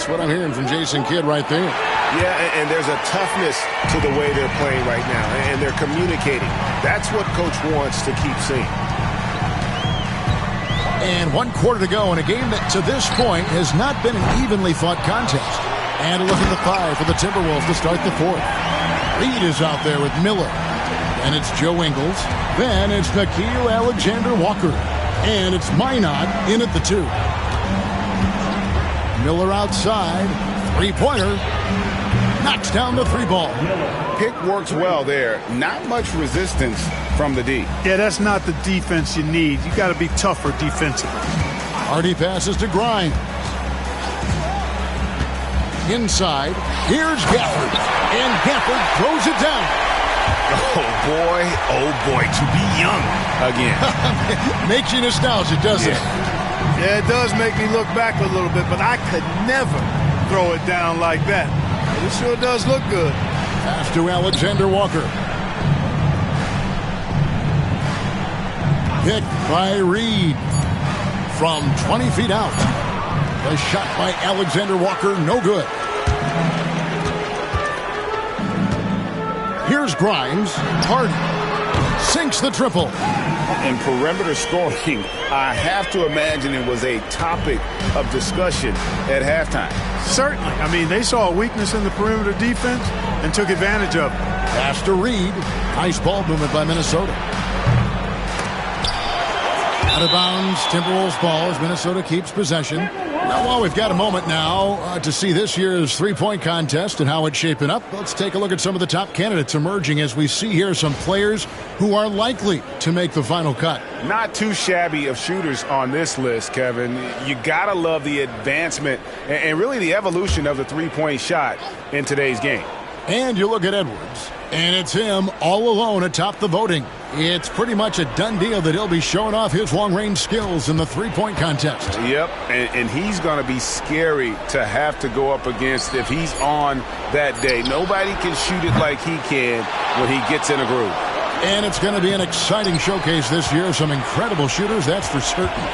That's what I'm hearing from Jason Kidd right there. Yeah, and there's a toughness to the way they're playing right now, and they're communicating. That's what Coach wants to keep seeing. And 1 quarter to go in a game that to this point has not been an evenly fought contest. And a look at the 5 for the Timberwolves to start the 4th. Reed is out there with Miller. And it's Joe Ingles. Then it's Nickeil Alexander-Walker. And it's Minot in at the 2. Miller outside. Three-pointer. Knocks down the 3 ball. Pick works well there. Not much resistance from the D. Yeah, that's not the defense you need. You got to be tougher defensively. Hardy passes to Grimes. Inside. Here's Gafford. And Gafford throws it down. Oh boy, to be young again. Makes you nostalgic, doesn't it? Yeah, it does make me look back a little bit, but I could never throw it down like that. But it sure does look good. Pass to Alexander-Walker. Picked by Reed from 20 feet out. The shot by Alexander-Walker, no good. Here's Grimes. Hardy sinks the triple. In perimeter scoring, I have to imagine it was a topic of discussion at halftime. Certainly. I mean, they saw a weakness in the perimeter defense and took advantage of it. Pass to Reed. Nice ball movement by Minnesota. Out of bounds, Timberwolves ball as Minnesota keeps possession. Now, while we've got a moment now to see this year's three-point contest and how it's shaping up, let's take a look at some of the top candidates emerging as we see here some players who are likely to make the final cut. Not too shabby of shooters on this list, Kevin. You gotta love the advancement and really the evolution of the three-point shot in today's game. And you look at Edwards, and it's him all alone atop the voting. It's pretty much a done deal that he'll be showing off his long-range skills in the three-point contest. Yep, and he's going to be scary to have to go up against if he's on that day. Nobody can shoot it like he can when he gets in a groove. And it's going to be an exciting showcase this year. Some incredible shooters, that's for certain.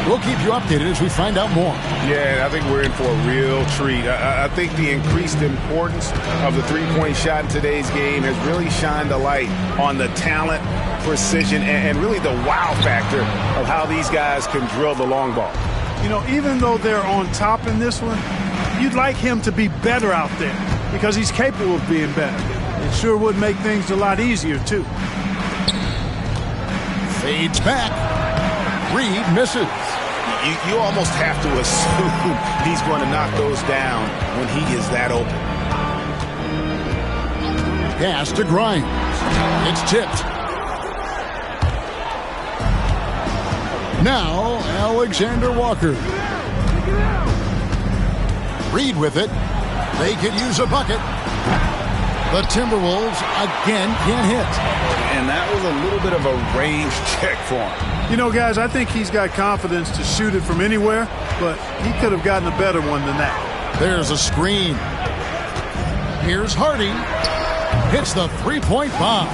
We'll keep you updated as we find out more. Yeah, I think we're in for a real treat. I think the increased importance of the three-point shot in today's game has really shined a light on the talent, precision, and really the wow factor of how these guys can drill the long ball. You know, even though they're on top in this one, you'd like him to be better out there because he's capable of being better. It sure would make things a lot easier, too. Fades back. Reed misses. You almost have to assume he's going to knock those down when he is that open. Pass to Grimes. It's tipped. Now, Alexander-Walker. Reed with it. They could use a bucket. The Timberwolves again can't hit. And that was a little bit of a range check for him. You know, guys, I think he's got confidence to shoot it from anywhere, but he could have gotten a better one than that. There's a screen. Here's Hardy. Hits the three-point bomb.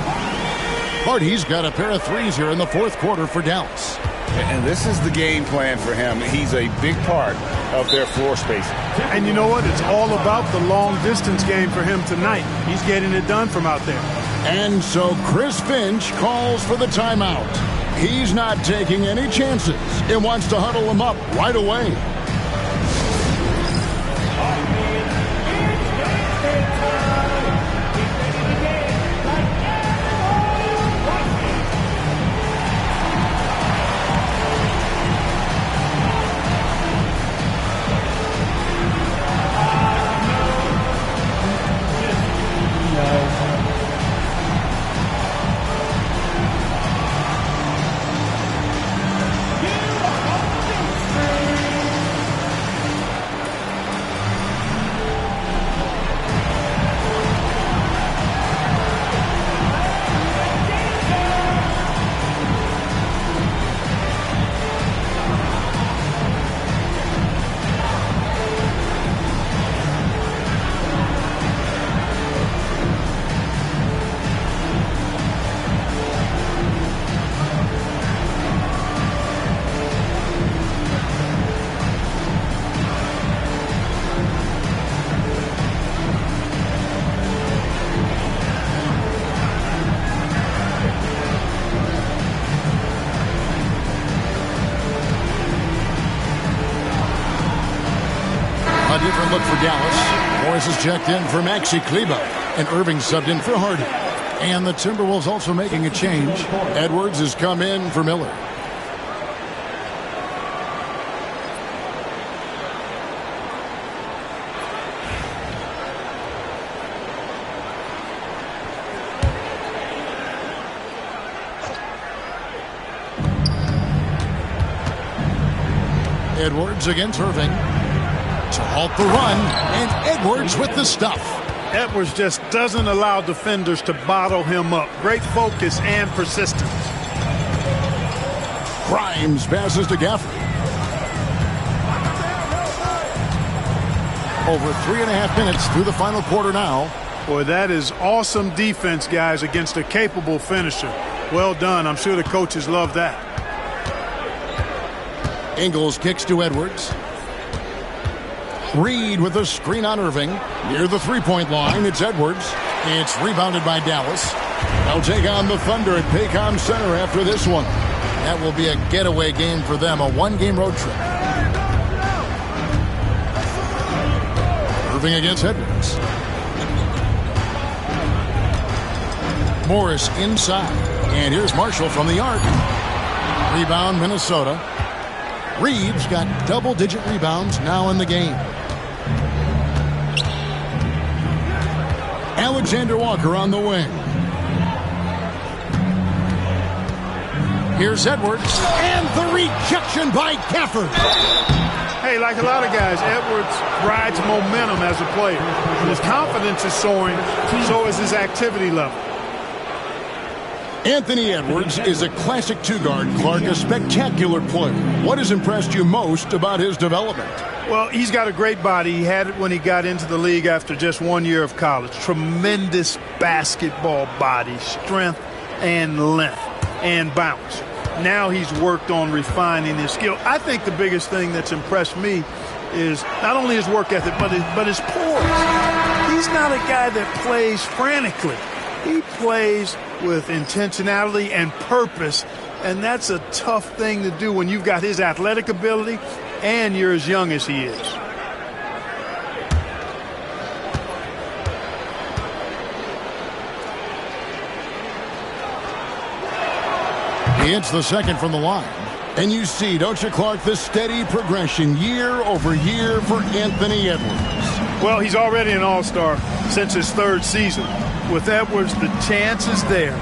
Hardy's got a pair of threes here in the fourth quarter for Dallas. And this is the game plan for him. He's a big part of their floor spacing. And you know what? It's all about the long-distance game for him tonight. He's getting it done from out there. And so Chris Finch calls for the timeout. He's not taking any chances and wants to huddle him up right away. A different look for Dallas. Morris is checked in for Maxi Kleber, and Irving subbed in for Hardy. And the Timberwolves also making a change. Edwards has come in for Miller. Edwards against Irving to halt the run, and Edwards with the stuff. Edwards just doesn't allow defenders to bottle him up. Great focus and persistence. Grimes passes to Gafford. Over 3.5 minutes through the final quarter now. Boy, that is awesome defense, guys, against a capable finisher. Well done. I'm sure the coaches love that. Ingles kicks to Edwards. Reed with a screen on Irving. Near the three-point line, it's Edwards. It's rebounded by Dallas. They'll take on the Thunder at Paycom Center after this one. That will be a getaway game for them, a one-game road trip. Irving against Edwards. Morris inside. And here's Marshall from the arc. Rebound, Minnesota. Reed's got double-digit rebounds now in the game. Alexander Walker on the wing. Here's Edwards, and the rejection by Gafford. Hey, like a lot of guys, Edwards rides momentum as a player. His confidence is soaring, so is his activity level. Anthony Edwards is a classic two-guard, Clark, a spectacular player. What has impressed you most about his development? Well, he's got a great body. He had it when he got into the league after just 1 year of college. Tremendous basketball body, strength and length and bounce. Now he's worked on refining his skill. I think the biggest thing that's impressed me is not only his work ethic, but his poise. He's not a guy that plays frantically. He plays with intentionality and purpose, and that's a tough thing to do when you've got his athletic ability and you're as young as he is. He hits the second from the line. And you see, don't you, Clark, the steady progression year over year for Anthony Edwards. Well, he's already an all-star since his third season. With Edwards, the chance is there,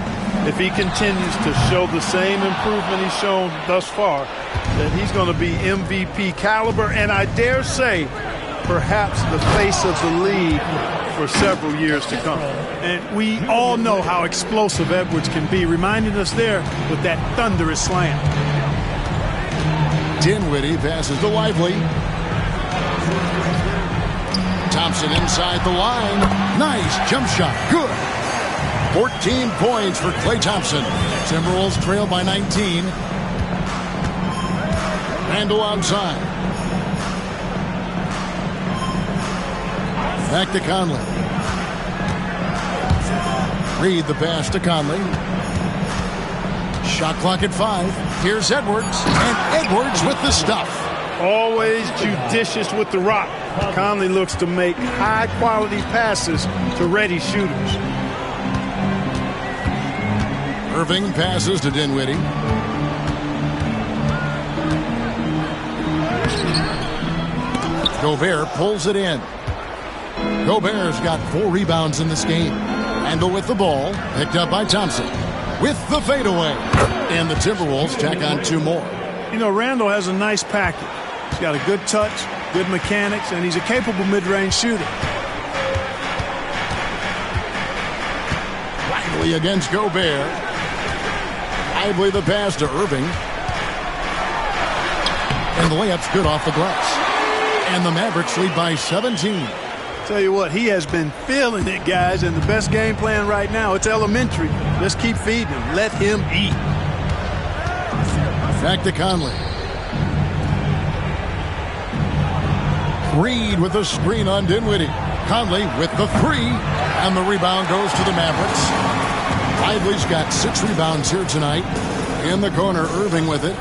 if he continues to show the same improvement he's shown thus far, that he's going to be MVP caliber, and I dare say, perhaps the face of the league for several years to come. And we all know how explosive Edwards can be, reminding us there with that thunderous slam. Dinwiddie passes to Lively. Thompson inside the line. Nice jump shot. Good. 14 points for Klay Thompson. Timberwolves trail by 19. Randle outside. Back to Conley. Reed the pass to Conley. Shot clock at 5. Here's Edwards. And Edwards with the stuff. Always judicious with the rock. Conley looks to make high-quality passes to ready shooters. Irving passes to Dinwiddie. Gobert pulls it in. Gobert's got 4 rebounds in this game. Randle with the ball. Picked up by Thompson. With the fadeaway. And the Timberwolves tack on 2 more. You know, Randle has a nice package. He's got a good touch, good mechanics, and he's a capable mid-range shooter. Lively against Gobert. Lively the pass to Irving. And the layup's good off the glass. And the Mavericks lead by 17. Tell you what, he has been feeling it, guys, and the best game plan right now, it's elementary. Just keep feeding him. Let him eat. Back to Conley. Reed with a screen on Dinwiddie. Conley with the 3. And the rebound goes to the Mavericks. Lively's got 6 rebounds here tonight. In the corner, Irving with it.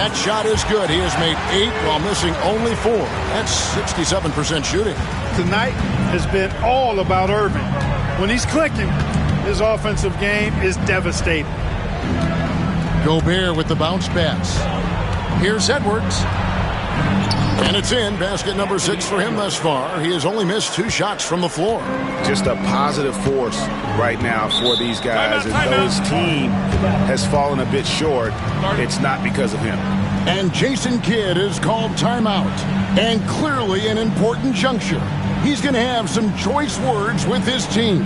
That shot is good. He has made 8 while missing only 4. That's 67% shooting. Tonight has been all about Irving. When he's clicking, his offensive game is devastating. Gobert with the bounce pass. Here's Edwards. And it's in. Basket number 6 for him thus far. He has only missed 2 shots from the floor. Just a positive force right now for these guys. As though his team has fallen a bit short, it's not because of him. And Jason Kidd is called timeout. And clearly an important juncture. He's going to have some choice words with his team.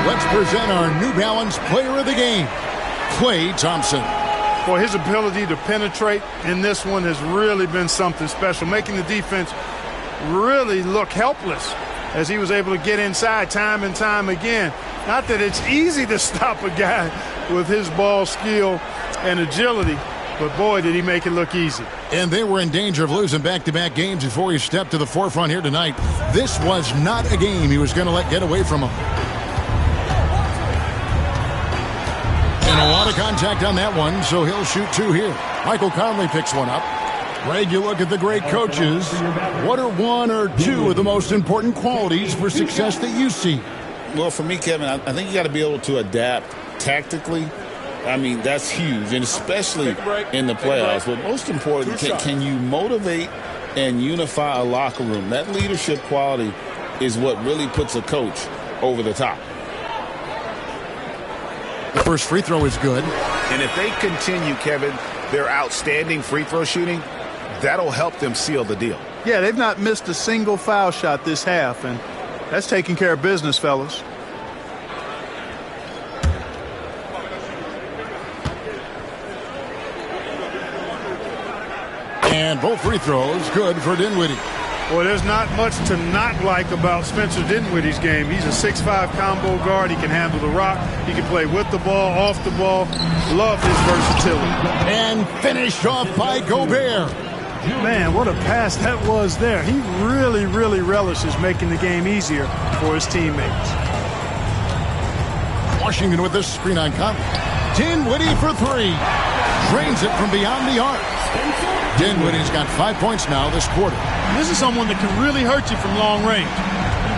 Let's present our New Balance Player of the Game, Klay Thompson. Boy, his ability to penetrate in this one has really been something special, making the defense really look helpless as he was able to get inside time and time again. Not that it's easy to stop a guy with his ball skill and agility, but boy, did he make it look easy. And they were in danger of losing back-to-back games before he stepped to the forefront here tonight. This was not a game he was going to let get away from him. And a lot of contact on that one, so he'll shoot 2 here. Michael Conley picks one up. Greg, you look at the great coaches. What are 1 or 2 of the most important qualities for success that you see? Well, for me, Kevin, I think you got to be able to adapt tactically. I mean, that's huge, and especially in the playoffs. But most important, can you motivate and unify a locker room? That leadership quality is what really puts a coach over the top. The first free throw is good. And if they continue, Kevin, their outstanding free throw shooting, that'll help them seal the deal. Yeah, they've not missed a single foul shot this half, and that's taking care of business, fellas. And both free throws good for Dinwiddie. Boy, there's not much to not like about Spencer Dinwiddie's game. He's a 6'5" combo guard. He can handle the rock. He can play with the ball, off the ball. Love his versatility. And finished off by Gobert. Man, what a pass that was there. He really, really relishes making the game easier for his teammates. Washington with this screen on Conley. Dinwiddie for 3. Drains it from beyond the arc. Dinwiddie's got 5 points now this quarter. This is someone that can really hurt you from long range.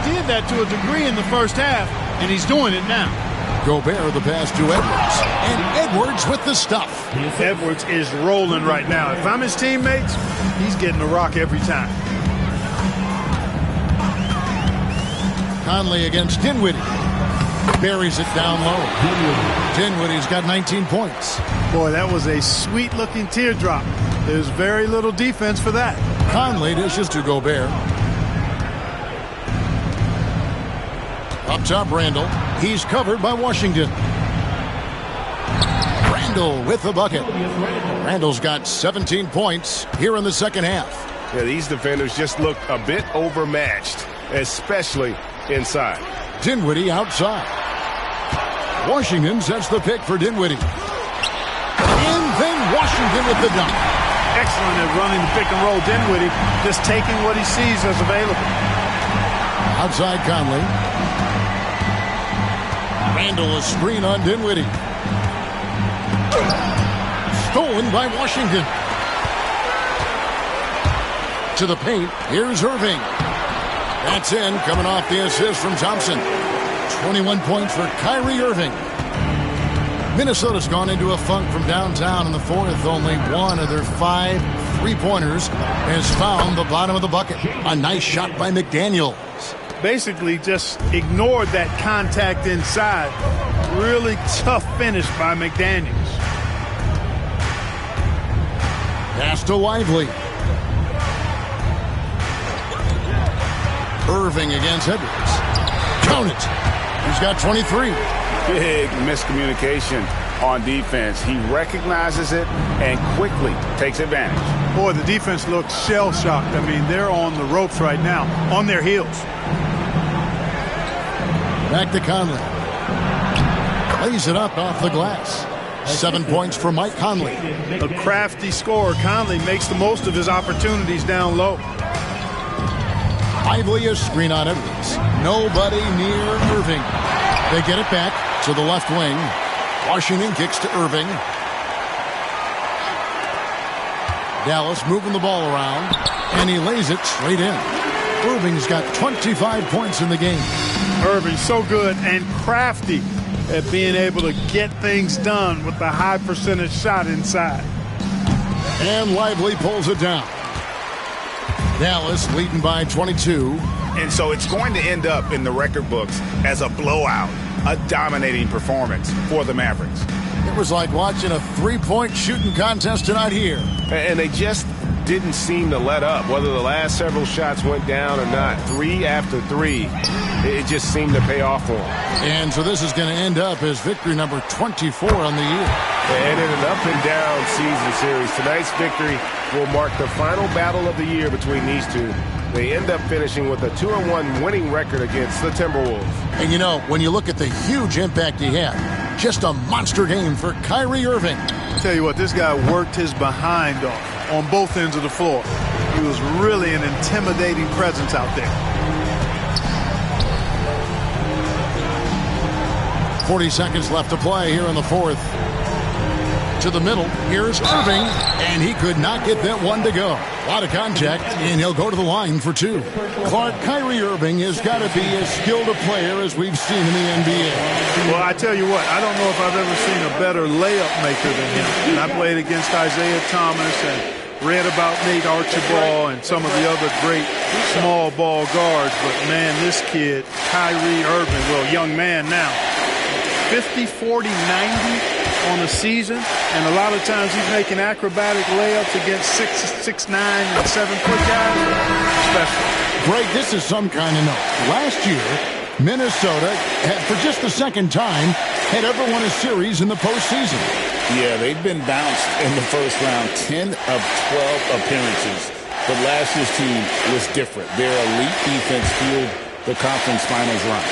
He did that to a degree in the first half, and he's doing it now. Gobert the pass to Edwards. And Edwards with the stuff. Edwards is rolling right now. If I'm his teammates, he's getting the rock every time. Conley against Dinwiddie. Buries it down low. Dinwiddie's got 19 points. Boy, that was a sweet-looking teardrop. There's very little defense for that. Conley dishes to Gobert. Up top, Randall. He's covered by Washington. Randall with the bucket. Randall's got 17 points here in the second half. Yeah, these defenders just look a bit overmatched, especially inside. Dinwiddie outside. Washington sets the pick for Dinwiddie. And then Washington with the dunk. Excellent at running the pick and roll. Dinwiddie just taking what he sees as available. Outside Conley. Randall a screen on Dinwiddie. Stolen by Washington. To the paint. Here's Irving. That's in, coming off the assist from Thompson. 21 points for Kyrie Irving. Minnesota's gone into a funk from downtown in the fourth. Only one of their 5 three-pointers has found the bottom of the bucket. A nice shot by McDaniel. Basically just ignored that contact inside. Really tough finish by McDaniels. Pass to Lively. Irving against Edwards. Count it. He's got 23. Big miscommunication on defense. He recognizes it and quickly takes advantage. Boy, the defense looks shell-shocked. I mean, they're on the ropes right now, on their heels. Back to Conley. Lays it up off the glass. 7 points for Mike Conley. A crafty scorer. Conley makes the most of his opportunities down low. Lively a screen on Edwards. Nobody near Irving. They get it back to the left wing. Washington kicks to Irving. Dallas moving the ball around, and he lays it straight in. Irving's got 25 points in the game. Irving so good and crafty at being able to get things done with the high percentage shot inside. And Lively pulls it down. Dallas leading by 22. And so it's going to end up in the record books as a blowout, a dominating performance for the Mavericks. It was like watching a three-point shooting contest tonight here. And they just didn't seem to let up. Whether the last several shots went down or not, 3 after 3, it just seemed to pay off for them. And so this is going to end up as victory number 24 on the year. And in an up-and-down season series, tonight's victory will mark the final battle of the year between these two. They end up finishing with a 2-1 winning record against the Timberwolves. And you know, when you look at the huge impact he had, just a monster game for Kyrie Irving. I'll tell you what, this guy worked his behind off on both ends of the floor. He was really an intimidating presence out there. 40 seconds left to play here in the fourth. To the middle, here's Irving, and he could not get that one to go. A lot of contact, and he'll go to the line for 2. Clark, Kyrie Irving has got to be as skilled a player as we've seen in the NBA. Well, I tell you what, I don't know if I've ever seen a better layup maker than him. And I played against Isaiah Thomas and read about Nate Archibald and some of the other great small ball guards. But, man, this kid, Kyrie Irving, well, young man now, 50, 40, 90 on a season, and a lot of times he's making acrobatic layups against 6'9" and 7-foot guys. Special. Greg, this is some kind of note. Last year, Minnesota, for just the second time, had ever won a series in the postseason. Yeah, they've been bounced in the first round, 10 of 12 appearances. But last year's team was different. Their elite defense fueled the conference finals run.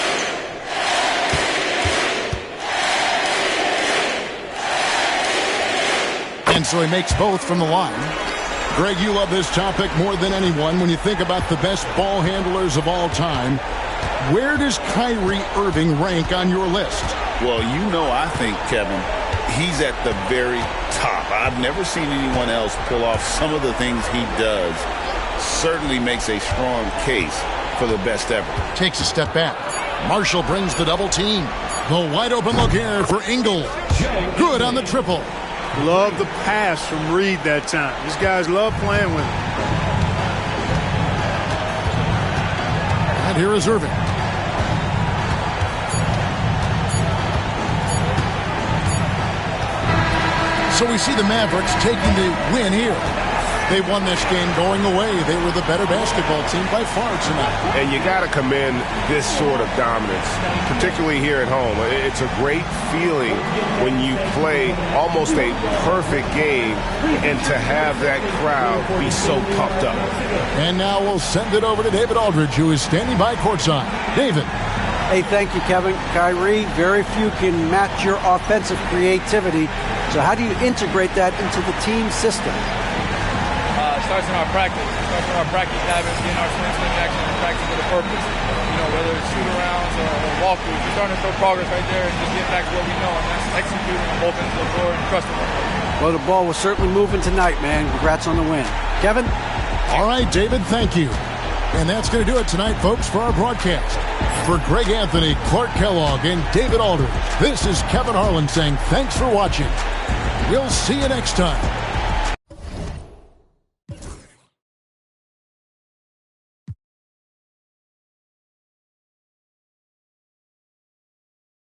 And so he makes both from the line. Greg, you love this topic more than anyone. When you think about the best ball handlers of all time, where does Kyrie Irving rank on your list? Well, you know, I think, Kevin, he's at the very top. I've never seen anyone else pull off some of the things he does. Certainly makes a strong case for the best ever. Takes a step back. Marshall brings the double team. The wide open look here for Ingle. Good on the triple. Love the pass from Reed that time. These guys love playing with him. And here is Irving. So we see the Mavericks taking the win here. They won this game going away. They were the better basketball team by far tonight. And you got to commend this sort of dominance, particularly here at home. It's a great feeling when you play almost a perfect game and to have that crowd be so pumped up. And now we'll send it over to David Aldridge, who is standing by courtside. David. Hey, thank you, Kevin. Kyrie, very few can match your offensive creativity. So how do you integrate that into the team system? Starts in our practice. Starts in our practice habits, getting our swing action and practice with a purpose. You know, whether it's shoot-arounds or walkthroughs, we're starting to show progress right there and just getting back to what we know, and that's executing on both ends of the floor and trusting them. Well, the ball was certainly moving tonight, man. Congrats on the win. Kevin? All right, David, thank you. And that's going to do it tonight, folks, for our broadcast. For Greg Anthony, Clark Kellogg, and David Aldridge, this is Kevin Harlan saying thanks for watching. We'll see you next time